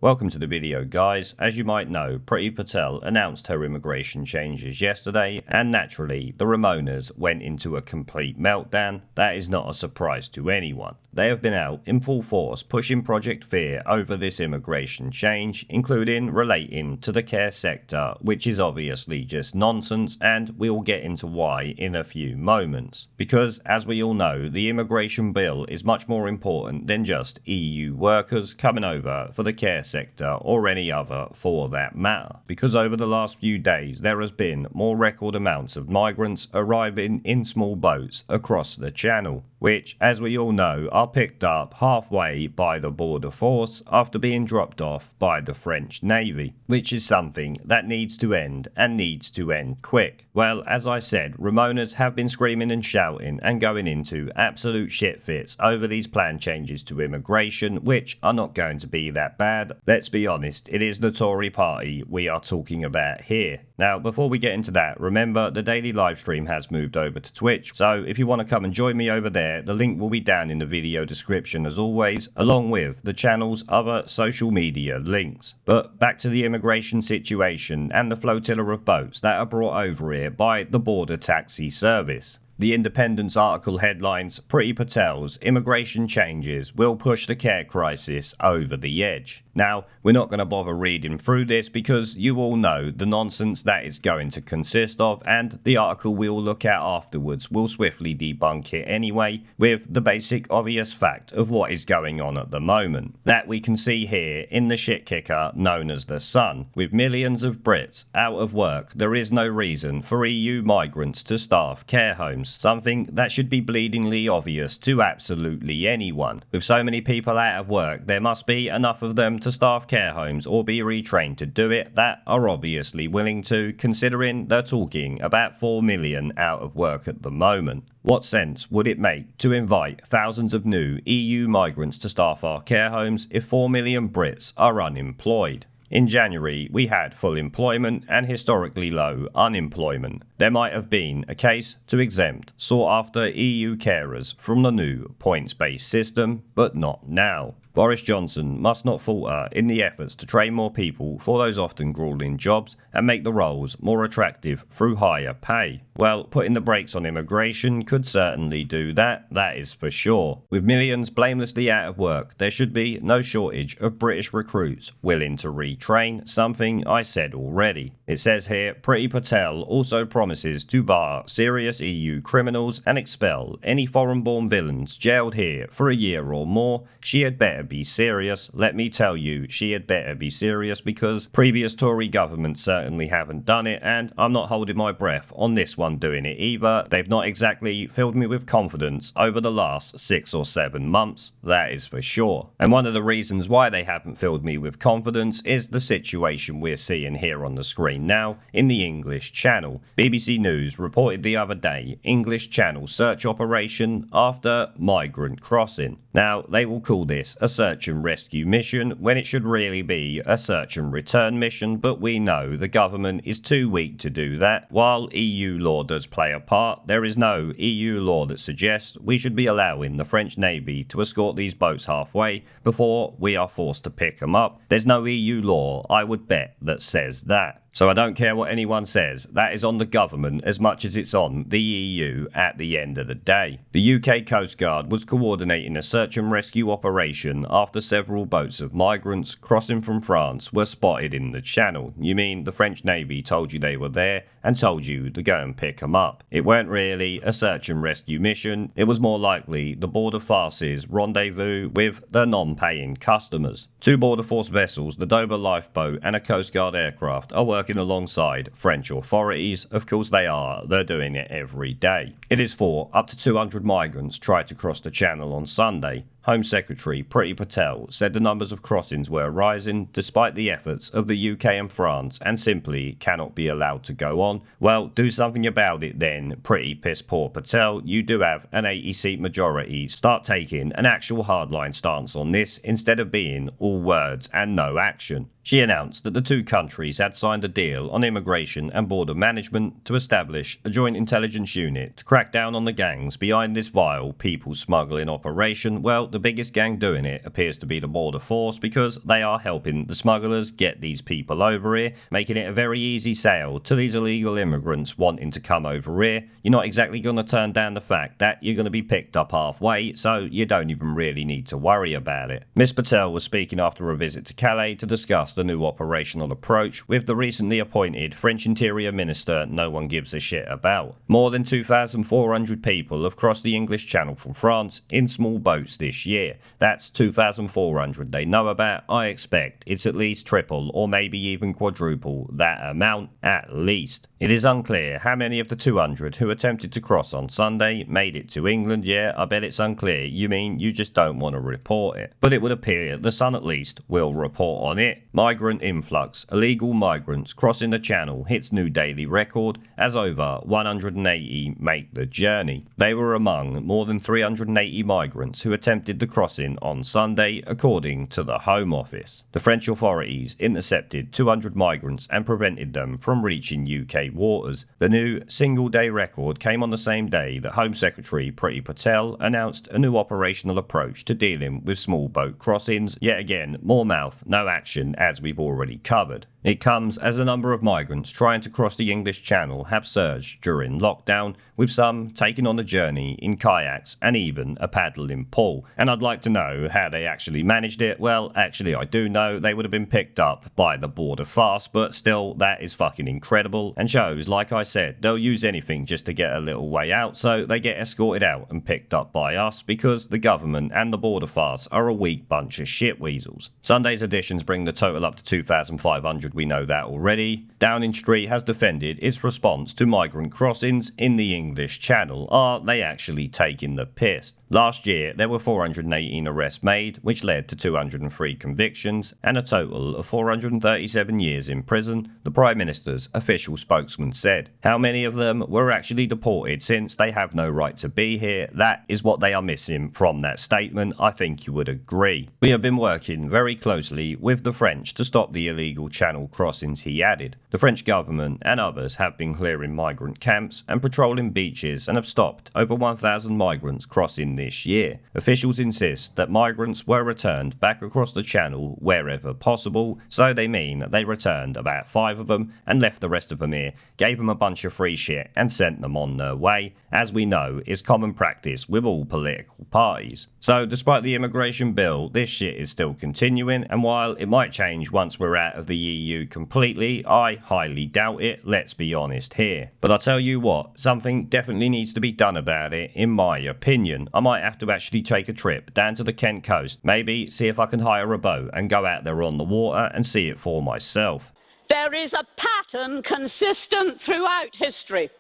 Welcome to the video, guys. As you might know, Priti Patel announced her immigration changes yesterday, and naturally, the Ramonas went into a complete meltdown. That is not a surprise to anyone. They have been out in full force pushing Project Fear over this immigration change, including relating to the care sector, which is obviously just nonsense, and we'll get into why in a few moments. Because, as we all know, the immigration bill is much more important than just EU workers coming over for the care sector or any other for that matter. Because over the last few days there has been more record amounts of migrants arriving in small boats across the channel, which, as we all know, are picked up halfway by the border force after being dropped off by the French Navy, which is something that needs to end, and needs to end quick. Well, as I said, Ramonas have been screaming and shouting and going into absolute shit fits over these planned changes to immigration, which are not going to be that bad. Let's be honest, it is the Tory party we are talking about here. Now, before we get into that, remember the daily live stream has moved over to Twitch, so if you want to come and join me over there, the link will be down in the video description as always, along with the channel's other social media links. But back to the immigration situation and the flotilla of boats that are brought over here by the border taxi service. The Independent's article headlines, Priti Patel's immigration changes will push the care crisis over the edge. Now, we're not going to bother reading through this because you all know the nonsense that it's going to consist of, and the article we'll look at afterwards will swiftly debunk it anyway, with the basic obvious fact of what is going on at the moment. That we can see here in the shit kicker known as the Sun. With millions of Brits out of work, there is no reason for EU migrants to staff care homes, something that should be bleedingly obvious to absolutely anyone. With so many people out of work, there must be enough of them to staff care homes or be retrained to do it that are obviously willing to, considering they're talking about 4 million out of work at the moment. What sense would it make to invite thousands of new EU migrants to staff our care homes if 4 million Brits are unemployed? In January, we had full employment and historically low unemployment. There might have been a case to exempt sought-after EU carers from the new points-based system, but not now. Boris Johnson must not falter in the efforts to train more people for those often grueling jobs and make the roles more attractive through higher pay. Well, putting the brakes on immigration could certainly do that, that is for sure. With millions blamelessly out of work, there should be no shortage of British recruits willing to retrain, something I said already. It says here, Priti Patel also promises to bar serious EU criminals and expel any foreign-born villains jailed here for a year or more. She had better be serious. Let me tell you, she had better be serious, because previous Tory governments certainly haven't done it, and I'm not holding my breath on this one doing it either. They've not exactly filled me with confidence over the last 6 or 7 months, that is for sure. And one of the reasons why they haven't filled me with confidence is the situation we're seeing here on the screen now in the English Channel. BBC News reported the other day, English Channel search operation after migrant crossing. Now, they will call this a search and rescue mission when it should really be a search and return mission, but we know the government is too weak to do that. While EU law does play a part, there is no EU law that suggests we should be allowing the French Navy to escort these boats halfway before we are forced to pick them up. There's no EU law, I would bet, that says that. So I don't care what anyone says, that is on the government as much as it's on the EU at the end of the day. The UK Coast Guard was coordinating a search and rescue operation after several boats of migrants crossing from France were spotted in the channel. You mean the French Navy told you they were there and told you to go and pick them up? It weren't really a search and rescue mission, it was more likely the Border Force's rendezvous with the non-paying customers. 2 Border Force vessels, the Dover lifeboat and a Coast Guard aircraft are working alongside French authorities. Of course they are, they're doing it every day. It is for up to 200 migrants tried to cross the channel on Sunday. Home Secretary Priti Patel said the numbers of crossings were rising despite the efforts of the UK and France and simply cannot be allowed to go on. Well, do something about it then, pretty piss poor Patel. You do have an 80-seat majority. Start taking an actual hardline stance on this instead of being all words and no action. She announced that the two countries had signed a deal on immigration and border management to establish a joint intelligence unit to crack down on the gangs behind this vile people smuggling operation. Well, the biggest gang doing it appears to be the border force, because they are helping the smugglers get these people over here, making it a very easy sale to these illegal immigrants wanting to come over here. You're not exactly going to turn down the fact that you're going to be picked up halfway, so you don't even really need to worry about it. Miss Patel was speaking after a visit to Calais to discuss the new operational approach with the recently appointed French Interior Minister no one gives a shit about. More than 2,400 people have crossed the English Channel from France in small boats this year. That's 2,400 they know about. I expect it's at least triple or maybe even quadruple that amount at least. It is unclear how many of the 200 who attempted to cross on Sunday made it to England. Yeah, I bet it's unclear. You mean you just don't want to report it? But it would appear the Sun at least will report on it. Migrant influx. Illegal migrants crossing the Channel hits new daily record as over 180 make the journey. They were among more than 380 migrants who attempted the crossing on Sunday, according to the Home Office. The French authorities intercepted 200 migrants and prevented them from reaching UK waters. The new single-day record came on the same day that Home Secretary Priti Patel announced a new operational approach to dealing with small boat crossings. Yet again, more mouth, no action, as we've already covered. It comes as a number of migrants trying to cross the English Channel have surged during lockdown, with some taking on the journey in kayaks and even a paddling pool. And I'd like to know how they actually managed it. Well, actually I do know. They would have been picked up by the border fast, but still, that is fucking incredible and shows, like I said, they'll use anything just to get a little way out, so they get escorted out and picked up by us because the government and the border fast are a weak bunch of shitweasels. Sunday's additions bring the total up to 2,500. We know that already. Downing Street has defended its response to migrant crossings in the English Channel. Are they actually taking the piss? Last year, there were 418 arrests made, which led to 203 convictions and a total of 437 years in prison, the Prime Minister's official spokesman said. How many of them were actually deported since they have no right to be here? That is what they are missing from that statement. I think you would agree. We have been working very closely with the French to stop the illegal Channel crossings, he added. The French government and others have been clearing migrant camps and patrolling beaches and have stopped over 1,000 migrants crossing this year. Officials insist that migrants were returned back across the Channel wherever possible, so they mean they returned about 5 of them and left the rest of them here, gave them a bunch of free shit and sent them on their way, as we know is common practice with all political parties. So despite the immigration bill, this shit is still continuing, and while it might change once we're out of the EU completely, I highly doubt it, let's be honest here. But I'll tell you what, something definitely needs to be done about it, in my opinion. I might have to actually take a trip down to the Kent coast, maybe see if I can hire a boat and go out there on the water and see it for myself. There is a pattern consistent throughout history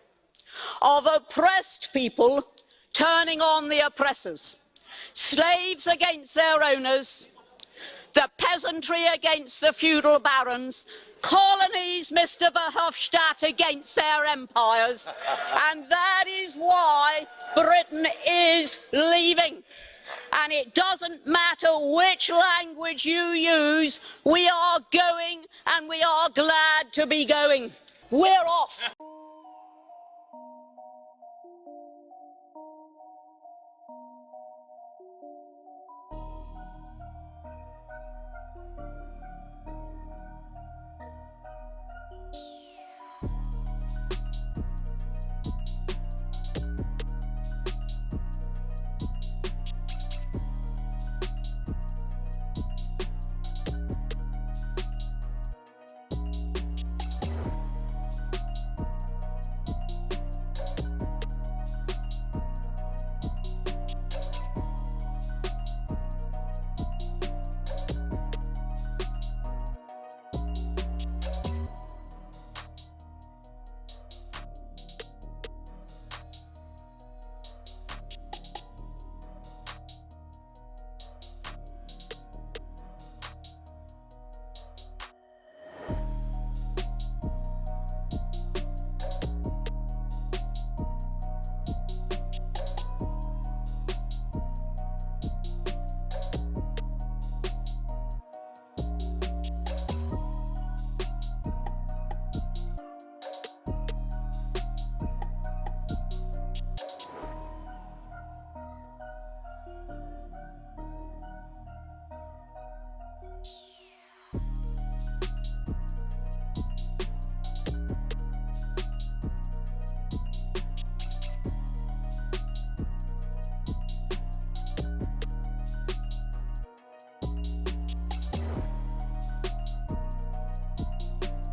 of oppressed people turning on the oppressors, slaves against their owners, the peasantry against the feudal barons, colonies, Mr. Verhofstadt, against their empires, and that is why Britain is leaving. And it doesn't matter which language you use, we are going, and we are glad to be going. We're off.